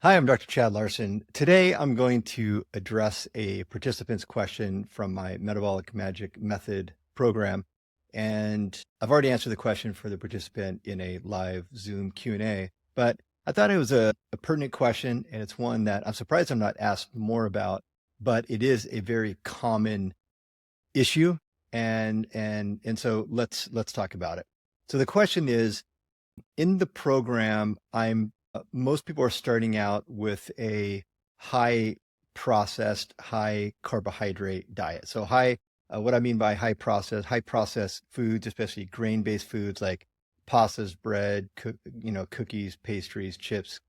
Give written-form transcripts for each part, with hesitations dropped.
Hi, I'm Dr. Chad Larson. Today, I'm going to address a participant's question from my Metabolic Magic Method program. And I've already answered the question for the participant in a live Zoom Q&A, but I thought it was a pertinent question, and it's one that I'm surprised I'm not asked more about, but it is a very common issue. And so let's talk about it. So the question is, in the program, most people are starting out with a high processed, high carbohydrate diet. So what I mean by high processed foods, especially grain-based foods like pastas, bread, cookies, pastries, chips,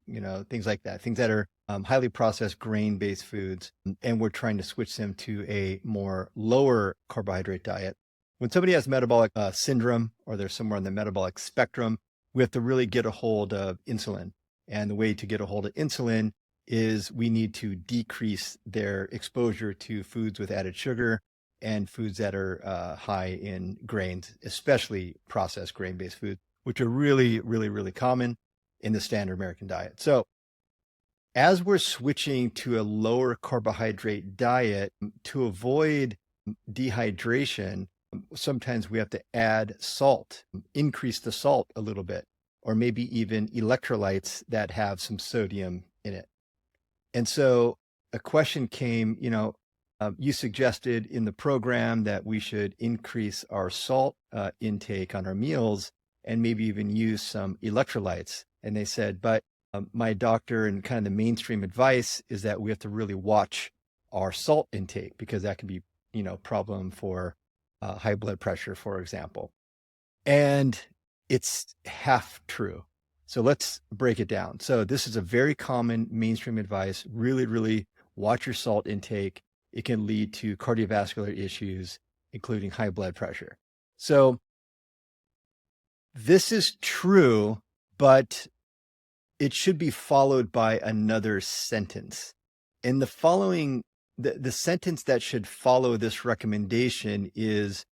things like that, things that are highly processed grain-based foods. And we're trying to switch them to a more lower carbohydrate diet. When somebody has metabolic syndrome, or they're somewhere on the metabolic spectrum, we have to really get a hold of insulin. And the way to get a hold of insulin is we need to decrease their exposure to foods with added sugar and foods that are high in grains, especially processed grain-based foods, which are really, really, really common in the standard American diet. So as we're switching to a lower carbohydrate diet to avoid dehydration, sometimes we have to add salt, increase the salt a little bit, or maybe even electrolytes that have some sodium in it. And so a question came, you suggested in the program that we should increase our salt intake on our meals and maybe even use some electrolytes. And they said, but my doctor and kind of the mainstream advice is that we have to really watch our salt intake because that can be, problem for high blood pressure, for example. And it's half true. So let's break it down. So this is a very common mainstream advice. Really, really watch your salt intake. It can lead to cardiovascular issues, including high blood pressure. So this is true, but it should be followed by another sentence. And the sentence that should follow this recommendation is,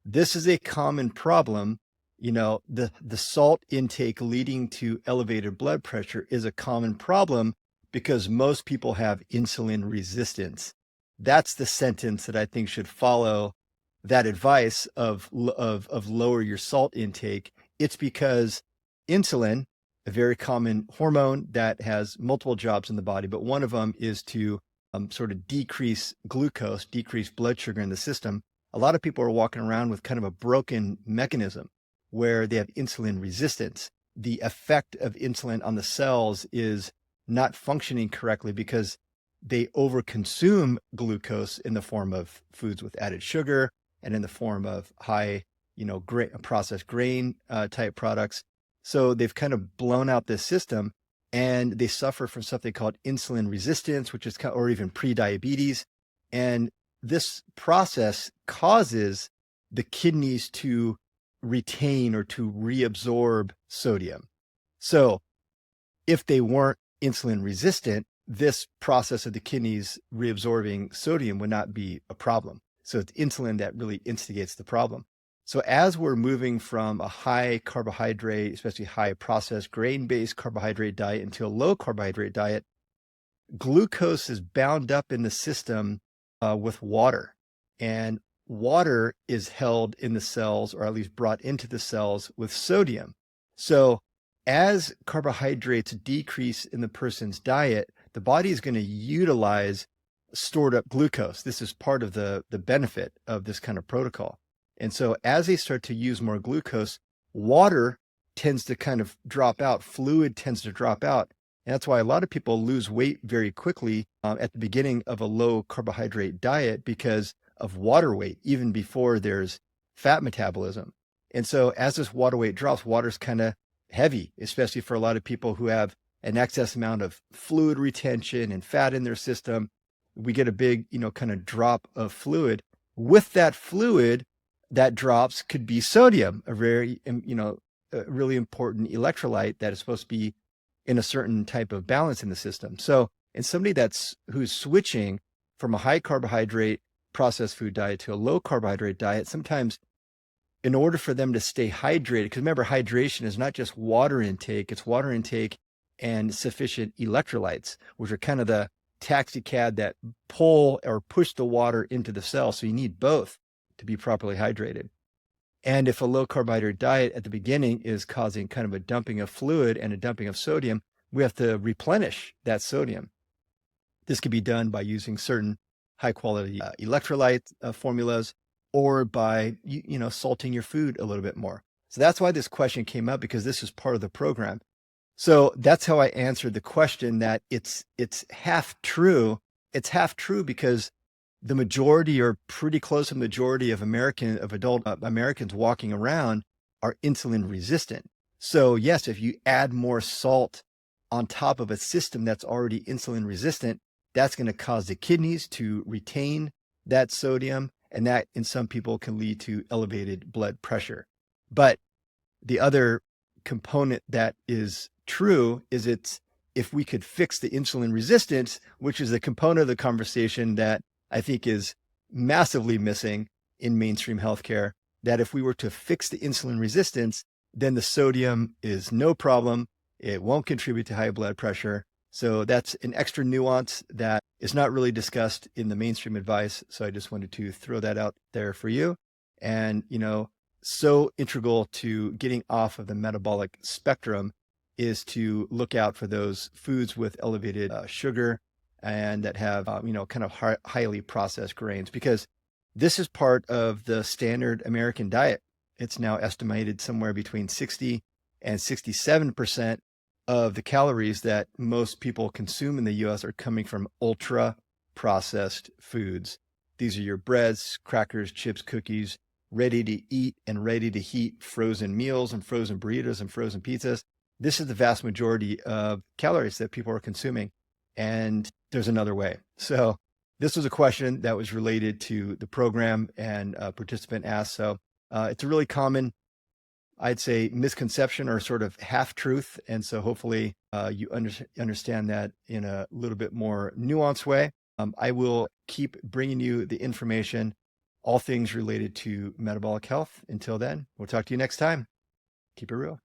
this is a common problem. The salt intake leading to elevated blood pressure is a common problem because most people have insulin resistance. That's the sentence that I think should follow that advice of lower your salt intake. It's because insulin, a very common hormone that has multiple jobs in the body, but one of them is to sort of decrease glucose, decrease blood sugar in the system. A lot of people are walking around with kind of a broken mechanism where they have insulin resistance. The effect of insulin on the cells is not functioning correctly because they overconsume glucose in the form of foods with added sugar and in the form of high, processed grain type products. So they've kind of blown out this system and they suffer from something called insulin resistance, which is or even prediabetes. And this process causes the kidneys to retain or to reabsorb sodium. So if they weren't insulin resistant, this process of the kidneys reabsorbing sodium would not be a problem. So it's insulin that really instigates the problem. So as we're moving from a high carbohydrate, especially high processed grain-based carbohydrate diet into a low carbohydrate diet, glucose is bound up in the system with water. And water is held in the cells, or at least brought into the cells, with sodium. So as carbohydrates decrease in the person's diet, the body is going to utilize stored up glucose. This is part of the benefit of this kind of protocol. And so as they start to use more glucose, water tends to kind of drop out, fluid tends to drop out. And that's why a lot of people lose weight very quickly at the beginning of a low carbohydrate diet because of water weight, even before there's fat metabolism. And so as this water weight drops, water's kind of heavy, especially for a lot of people who have an excess amount of fluid retention and fat in their system. We get a big, kind of drop of fluid. With that fluid, that drops could be sodium, a very, a really important electrolyte that is supposed to be in a certain type of balance in the system. So in somebody who's switching from a high carbohydrate processed food diet to a low carbohydrate diet, sometimes in order for them to stay hydrated, because remember, hydration is not just water intake, it's water intake and sufficient electrolytes, which are kind of the taxi cab that pull or push the water into the cell. So you need both to be properly hydrated. And if a low carbohydrate diet at the beginning is causing kind of a dumping of fluid and a dumping of sodium, we have to replenish that sodium. This can be done by using certain high quality electrolyte formulas, or by salting your food a little bit more. So that's why this question came up, because this is part of the program. So that's how I answered the question, that it's half true. It's half true because the majority, or pretty close to the majority of adult Americans walking around are insulin resistant. So yes, if you add more salt on top of a system that's already insulin resistant, that's going to cause the kidneys to retain that sodium, and that in some people can lead to elevated blood pressure. But the other component that is true is if we could fix the insulin resistance, which is a component of the conversation that I think is massively missing in mainstream healthcare, that if we were to fix the insulin resistance, then the sodium is no problem. It won't contribute to high blood pressure. So that's an extra nuance that is not really discussed in the mainstream advice. So I just wanted to throw that out there for you. And, so integral to getting off of the metabolic spectrum is to look out for those foods with elevated sugar and that have, kind of highly processed grains, because this is part of the standard American diet. It's now estimated somewhere between 60 and 67% of the calories that most people consume in the US are coming from ultra processed foods. These are your breads, crackers, chips, cookies, ready to eat and ready to heat frozen meals and frozen burritos and frozen pizzas. This is the vast majority of calories that people are consuming. And there's another way. So this was a question that was related to the program, and a participant asked. So it's a really common, I'd say, misconception, or sort of half truth. And so hopefully you understand that in a little bit more nuanced way. I will keep bringing you the information, all things related to metabolic health. Until then, we'll talk to you next time. Keep it real.